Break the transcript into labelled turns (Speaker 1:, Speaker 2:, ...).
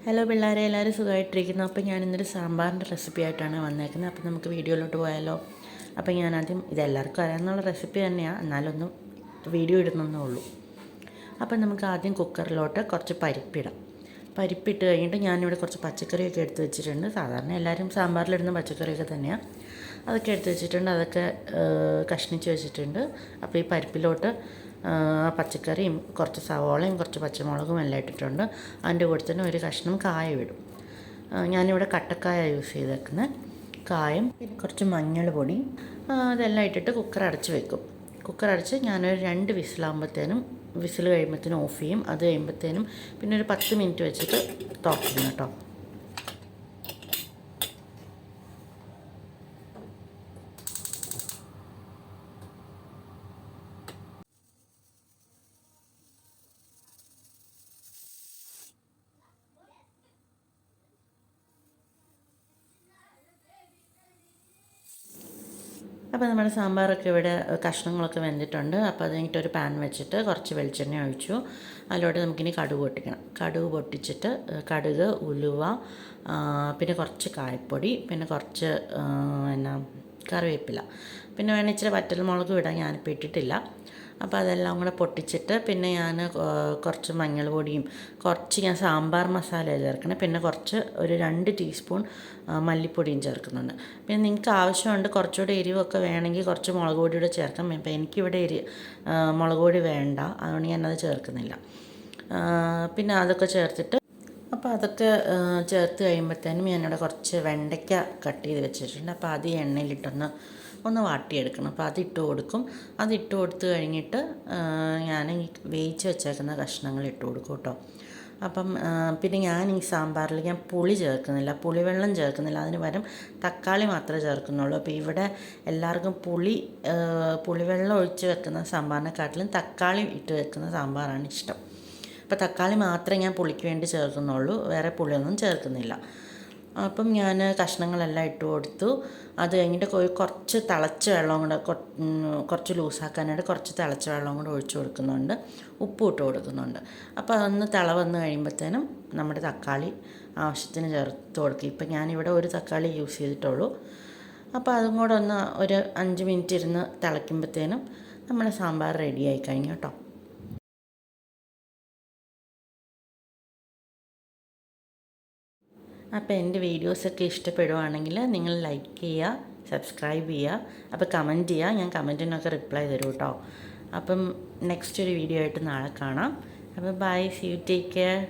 Speaker 1: Hello പിള്ളേരെ, എല്ലാവരും സുഖമായിട്ടിരിക്കുന്നു. അപ്പോൾ ഞാനിന്നൊരു സാമ്പാറിൻ്റെ റെസിപ്പി ആയിട്ടാണ് വന്നേക്കുന്നത്. അപ്പോൾ നമുക്ക് വീഡിയോയിലോട്ട് പോയാലോ. അപ്പോൾ ഞാനാദ്യം ഇതെല്ലാവർക്കും അറിയാവുന്ന റെസിപ്പി തന്നെയാണ്, എന്നാലൊന്നും വീഡിയോ ഇടുന്നേ ഉള്ളൂ. അപ്പോൾ നമുക്ക് ആദ്യം കുക്കറിലോട്ട് കുറച്ച് പരിപ്പിടാം. പരിപ്പിട്ട് കഴിഞ്ഞിട്ട് ഞാനിവിടെ കുറച്ച് പച്ചക്കറിയൊക്കെ എടുത്ത് വെച്ചിട്ടുണ്ട്. സാധാരണ എല്ലാവരും സാമ്പാറിലിടുന്ന പച്ചക്കറിയൊക്കെ തന്നെയാണ്. അതൊക്കെ എടുത്ത് വെച്ചിട്ടുണ്ട്, അതൊക്കെ കഷ്ണിച്ച് വെച്ചിട്ടുണ്ട്. അപ്പോൾ ഈ പരിപ്പിലോട്ട് പച്ചക്കറിയും കുറച്ച് സവോളയും കുറച്ച് പച്ചമുളകും എല്ലാം ഇട്ടിട്ടുണ്ട്. അതിൻ്റെ കൂടെ തന്നെ ഒരു കഷ്ണം കായം ഇടും. ഞാനിവിടെ കട്ടക്കായ യൂസ് ചെയ്തേക്കുന്നത്. കായം, പിന്നെ കുറച്ച് മഞ്ഞൾ പൊടി, അതെല്ലാം ഇട്ടിട്ട് കുക്കർ അടച്ച് വെക്കും. കുക്കർ അടച്ച് ഞാനൊരു 2 വിസിലാകുമ്പോഴത്തേനും, വിസിൽ കഴിയുമ്പോഴത്തേനും ഓഫ് ചെയ്യും. അത് കഴിയുമ്പോഴത്തേനും പിന്നെ ഒരു 10 മിനിറ്റ് വെച്ചിട്ട് തുറക്കും കേട്ടോ. അപ്പോൾ നമ്മുടെ സാമ്പാറൊക്കെ ഇവിടെ കഷ്ണങ്ങളൊക്കെ വെന്തിട്ടുണ്ട്. അപ്പോൾ അത് കഴിഞ്ഞിട്ട് ഒരു പാൻ വെച്ചിട്ട് കുറച്ച് വെളിച്ചെണ്ണ ഒഴിച്ചു. അതിലോട്ട് നമുക്കിനി കടുക് പൊട്ടിക്കണം. കടുക് പൊട്ടിച്ചിട്ട് കടുക്, ഉലുവ, പിന്നെ കുറച്ച് കായപ്പൊടി, പിന്നെ കുറച്ച് കറിവേപ്പില, പിന്നെ വേണമെങ്കിൽ ഇച്ചിരി വറ്റൽമുളകും ഇടാൻ, ഞാനിപ്പോൾ ഇട്ടിട്ടില്ല. അപ്പോൾ അതെല്ലാം കൂടെ പൊട്ടിച്ചിട്ട് പിന്നെ ഞാൻ കുറച്ച് മഞ്ഞൾ പൊടിയും കുറച്ച് ഞാൻ സാമ്പാർ മസാല ചേർക്കണം. പിന്നെ കുറച്ച് ഒരു 2 ടീസ്പൂൺ മല്ലിപ്പൊടിയും ചേർക്കുന്നുണ്ട്. പിന്നെ നിങ്ങൾക്ക് ആവശ്യമുണ്ട് കുറച്ചുകൂടി എരിവൊക്കെ വേണമെങ്കിൽ കുറച്ച് മുളക് പൊടിയൂടെ ചേർക്കാം. ഇപ്പോൾ എനിക്കിവിടെ മുളക് പൊടി വേണ്ട, അതുകൊണ്ട് ഞാനത് ചേർക്കുന്നില്ല. പിന്നെ അതൊക്കെ ചേർത്തിട്ട്, അപ്പോൾ അതൊക്കെ ചേർത്ത് കഴിയുമ്പോഴത്തേനും ഞാനിവിടെ കുറച്ച് വെണ്ടയ്ക്ക കട്ട് ചെയ്ത് വെച്ചിട്ടുണ്ട്. അപ്പോൾ അത് എണ്ണയിലിട്ടൊന്ന് വാട്ടിയെടുക്കണം. അപ്പോൾ അതിട്ട് കൊടുക്കും. അതിട്ട് കൊടുത്ത് കഴിഞ്ഞിട്ട് ഞാൻ ഈ വേവിച്ച് വെച്ചേക്കുന്ന കഷ്ണങ്ങൾ ഇട്ട് കൊടുക്കും കേട്ടോ. അപ്പം പിന്നെ ഞാൻ ഈ സാമ്പാറിൽ ഞാൻ പുളി ചേർക്കുന്നില്ല, പുളിവെള്ളം ചേർക്കുന്നില്ല. അതിന് പകരം തക്കാളി മാത്രമേ ചേർക്കുന്നുള്ളൂ. അപ്പോൾ ഇവിടെ എല്ലാവർക്കും പുളിവെള്ളം ഒഴിച്ച് വെക്കുന്ന സാമ്പാറിനെക്കാട്ടിലും തക്കാളി ഇട്ട് വെക്കുന്ന സാമ്പാറാണ് ഇഷ്ടം. അപ്പോൾ തക്കാളി മാത്രമേ ഞാൻ പുളിക്ക് വേണ്ടി ചേർക്കുന്നുള്ളൂ, വേറെ പുളിയൊന്നും ചേർക്കുന്നില്ല. അപ്പം ഞാൻ കഷ്ണങ്ങളെല്ലാം ഇട്ട് കൊടുത്തു. അത് കഴിഞ്ഞിട്ട് കുറച്ച് തിളച്ച വെള്ളം കൂടെ, കുറച്ച് ലൂസാക്കാനായിട്ട് കുറച്ച് തിളച്ച വെള്ളം കൂടെ ഒഴിച്ച് കൊടുക്കുന്നുണ്ട്. ഉപ്പും ഇട്ട് കൊടുക്കുന്നുണ്ട്. അപ്പോൾ അതൊന്ന് വന്ന് കഴിയുമ്പോഴത്തേനും നമ്മുടെ തക്കാളി ആവശ്യത്തിന് ചേർത്ത് കൊടുക്കും. ഇപ്പം ഞാനിവിടെ ഒരു തക്കാളി യൂസ് ചെയ്തിട്ടുള്ളൂ. അപ്പോൾ അതും കൂടെ ഒരു 5 മിനിറ്റ് ഇരുന്ന് തിളയ്ക്കുമ്പോഴത്തേനും നമ്മുടെ സാമ്പാർ റെഡിയായി കഴിഞ്ഞു കേട്ടോ. അപ്പോൾ എൻ്റെ വീഡിയോസൊക്കെ ഇഷ്ടപ്പെടുവാണെങ്കിൽ നിങ്ങൾ ലൈക്ക് ചെയ്യുക, സബ്സ്ക്രൈബ് ചെയ്യുക, അപ്പോൾ കമൻറ്റ് ചെയ്യുക. ഞാൻ കമൻറ്റിനൊക്കെ റിപ്ലൈ തരും കേട്ടോ. അപ്പം നെക്സ്റ്റ് ഒരു വീഡിയോ ആയിട്ട് നാളെ കാണാം. അപ്പോൾ bye, see you, take care.